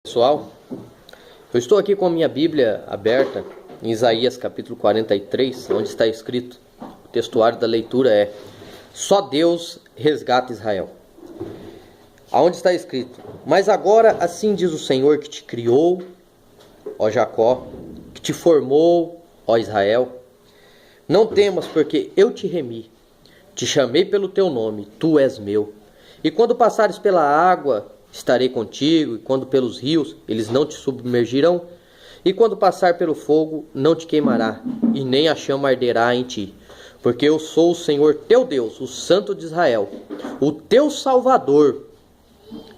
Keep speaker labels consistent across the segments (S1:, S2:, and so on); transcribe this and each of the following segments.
S1: Pessoal, eu estou aqui com a minha Bíblia aberta em Isaías capítulo 43, onde está escrito, o textuário da leitura é: só Deus resgata Israel. Aonde está escrito: mas agora assim diz o Senhor que te criou, ó Jacó, que te formou, ó Israel. Não temas, porque eu te remi, te chamei pelo teu nome, tu és meu. E quando passares pela água, estarei contigo, e quando pelos rios, eles não te submergirão. E quando passar pelo fogo, não te queimará, e nem a chama arderá em ti. Porque eu sou o Senhor teu Deus, o Santo de Israel, o teu Salvador.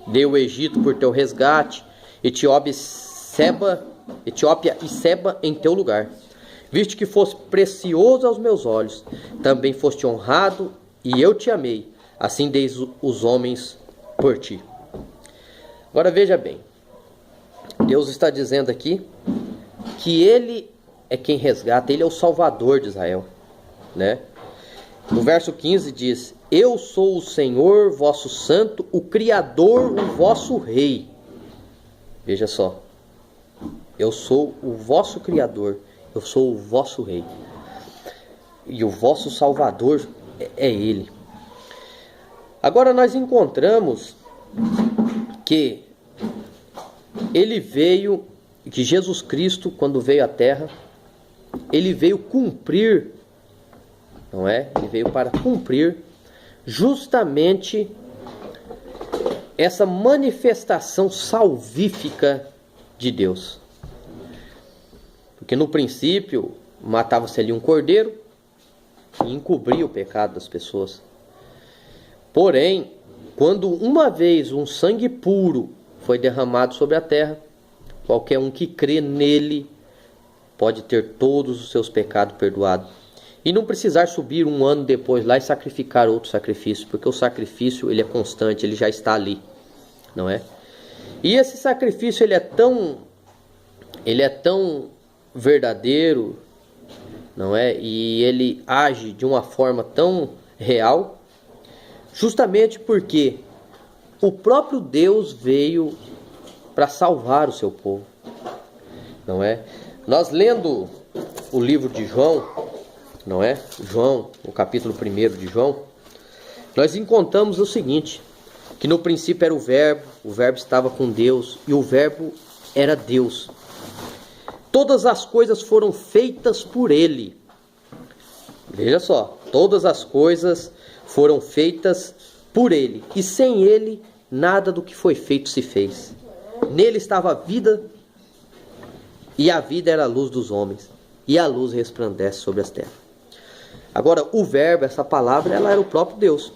S1: Dei o Egito por teu resgate, Etiópia e Seba em teu lugar. Viste que foste precioso aos meus olhos, também foste honrado, e eu te amei. Assim dei os homens por ti. Agora veja bem, Deus está dizendo aqui que Ele é quem resgata, Ele é o Salvador de Israel, né? No verso 15 diz: eu sou o Senhor vosso Santo, o Criador, o vosso Rei. Veja só, eu sou o vosso Criador, eu sou o vosso Rei, e o vosso Salvador é Ele. Agora nós encontramos que ele veio, que Jesus Cristo, quando veio à Terra, ele veio cumprir, não é? Ele veio para cumprir justamente essa manifestação salvífica de Deus. Porque no princípio matava-se ali um cordeiro e encobria o pecado das pessoas. Porém, quando uma vez um sangue puro foi derramado sobre a terra, qualquer um que crê nele pode ter todos os seus pecados perdoados. E não precisar subir um ano depois lá e sacrificar outro sacrifício, porque o sacrifício ele é constante, ele já está ali, não é? E esse sacrifício ele é tão verdadeiro, não é? E ele age de uma forma tão real, justamente porque o próprio Deus veio para salvar o seu povo, não é? Nós lendo o livro de João, não é? João, o capítulo 1 de João, nós encontramos o seguinte, que no princípio era o verbo estava com Deus, e o verbo era Deus. Todas as coisas foram feitas por Ele. Veja só, todas as coisas foram feitas por Ele, e sem Ele nada do que foi feito se fez. Nele estava a vida, e a vida era a luz dos homens, e a luz resplandece sobre as terras. Agora, o verbo, essa palavra, ela era o próprio Deus.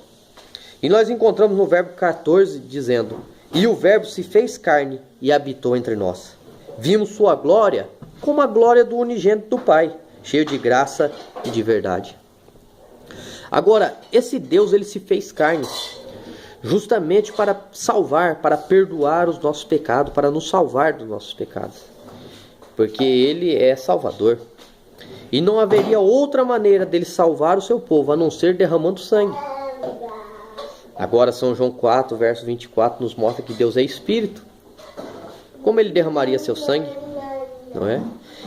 S1: E nós encontramos no verbo 14 dizendo: e o verbo se fez carne e habitou entre nós. Vimos sua glória como a glória do unigênito do Pai, cheio de graça e de verdade. Agora, esse Deus, ele se fez carne, justamente para salvar, para perdoar os nossos pecados, para nos salvar dos nossos pecados. Porque Ele é Salvador. E não haveria outra maneira dele salvar o seu povo, a não ser derramando sangue. Agora, São João 4, verso 24, nos mostra que Deus é Espírito. Como Ele derramaria seu sangue? Não é?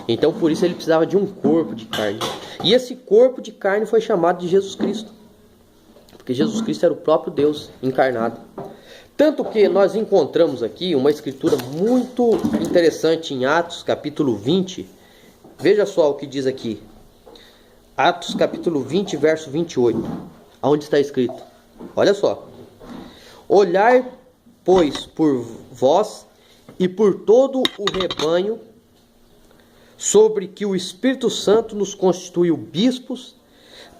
S1: Então, por isso, Ele precisava de um corpo de carne. E esse corpo de carne foi chamado de Jesus Cristo. Porque Jesus Cristo era o próprio Deus encarnado. Tanto que nós encontramos aqui uma escritura muito interessante em Atos, capítulo 20. Veja só o que diz aqui. Atos, capítulo 20, verso 28. Onde está escrito? Olha só. Olhai, pois, por vós e por todo o rebanho, sobre que o Espírito Santo nos constituiu bispos,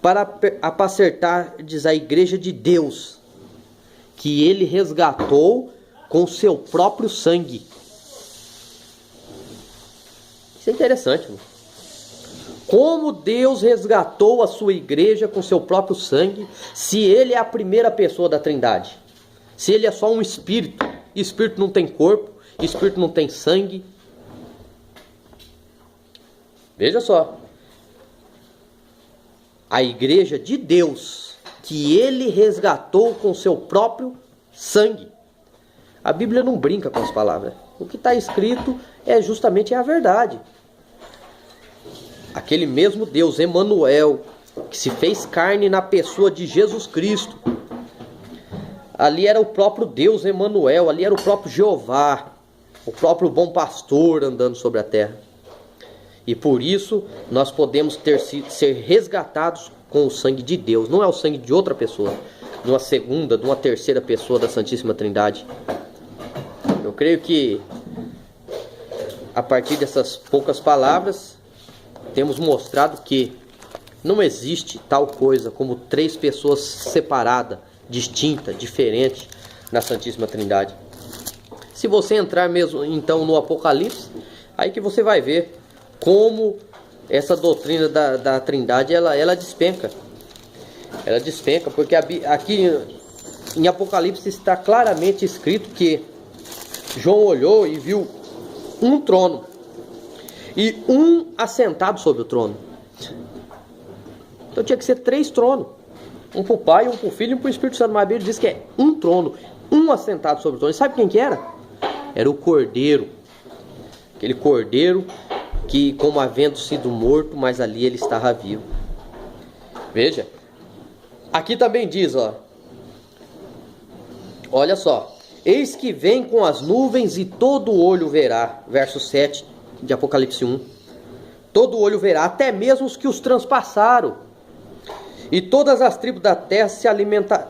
S1: para apacentardes a igreja de Deus, que Ele resgatou com seu próprio sangue. Isso é interessante, mano. Como Deus resgatou a sua igreja com seu próprio sangue, se Ele é a primeira pessoa da Trindade? Se Ele é só um Espírito, Espírito não tem corpo, Espírito não tem sangue. Veja só. A igreja de Deus, que Ele resgatou com seu próprio sangue. A Bíblia não brinca com as palavras. O que está escrito é justamente a verdade. Aquele mesmo Deus, Emanuel, que se fez carne na pessoa de Jesus Cristo. Ali era o próprio Deus, Emanuel, ali era o próprio Jeová, o próprio bom pastor andando sobre a terra. E por isso nós podemos ser resgatados com o sangue de Deus. Não é o sangue de outra pessoa, de uma segunda, de uma terceira pessoa da Santíssima Trindade. Eu creio que a partir dessas poucas palavras temos mostrado que não existe tal coisa como três pessoas separadas, distintas, diferentes na Santíssima Trindade. Se você entrar mesmo então no Apocalipse, aí que você vai ver como essa doutrina da Trindade ela despenca. Ela despenca, porque aqui em Apocalipse está claramente escrito que João olhou e viu um trono e um assentado sobre o trono. Então tinha que ser três tronos. Um para o Pai, um para o Filho e um para o Espírito Santo. Mas a Bíblia diz que é um trono, um assentado sobre o trono. E sabe quem que era? Era o Cordeiro. Aquele Cordeiro que, como havendo sido morto, mas ali ele estava vivo. Veja. Aqui também diz, ó. Olha só. Eis que vem com as nuvens e todo olho verá. Verso 7 de Apocalipse 1. Todo olho verá, até mesmo os que os transpassaram. E todas as tribos da terra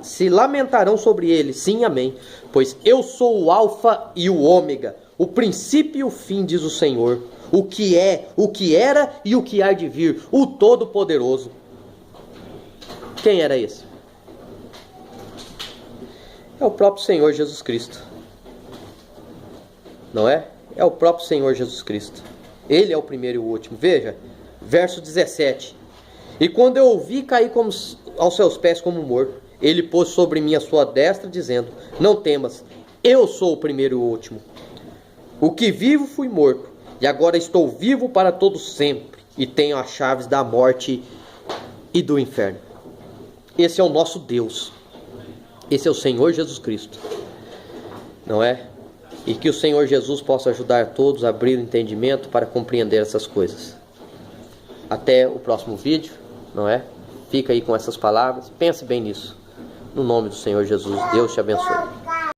S1: se lamentarão sobre ele. Sim, amém. Pois eu sou o alfa e o ômega, o princípio e o fim, diz o Senhor. O que é, o que era e o que há de vir, o Todo-Poderoso. Quem era esse? É o próprio Senhor Jesus Cristo. Não é? É o próprio Senhor Jesus Cristo. Ele é o primeiro e o último. Veja, verso 17. E quando eu ouvi cair aos seus pés como morto, ele pôs sobre mim a sua destra, dizendo: não temas, eu sou o primeiro e o último. O que vivo fui morto, e agora estou vivo para todo sempre, e tenho as chaves da morte e do inferno. Esse é o nosso Deus. Esse é o Senhor Jesus Cristo. Não é? E que o Senhor Jesus possa ajudar todos a abrir o entendimento para compreender essas coisas. Até o próximo vídeo, não é? Fica aí com essas palavras. Pense bem nisso. No nome do Senhor Jesus, Deus te abençoe.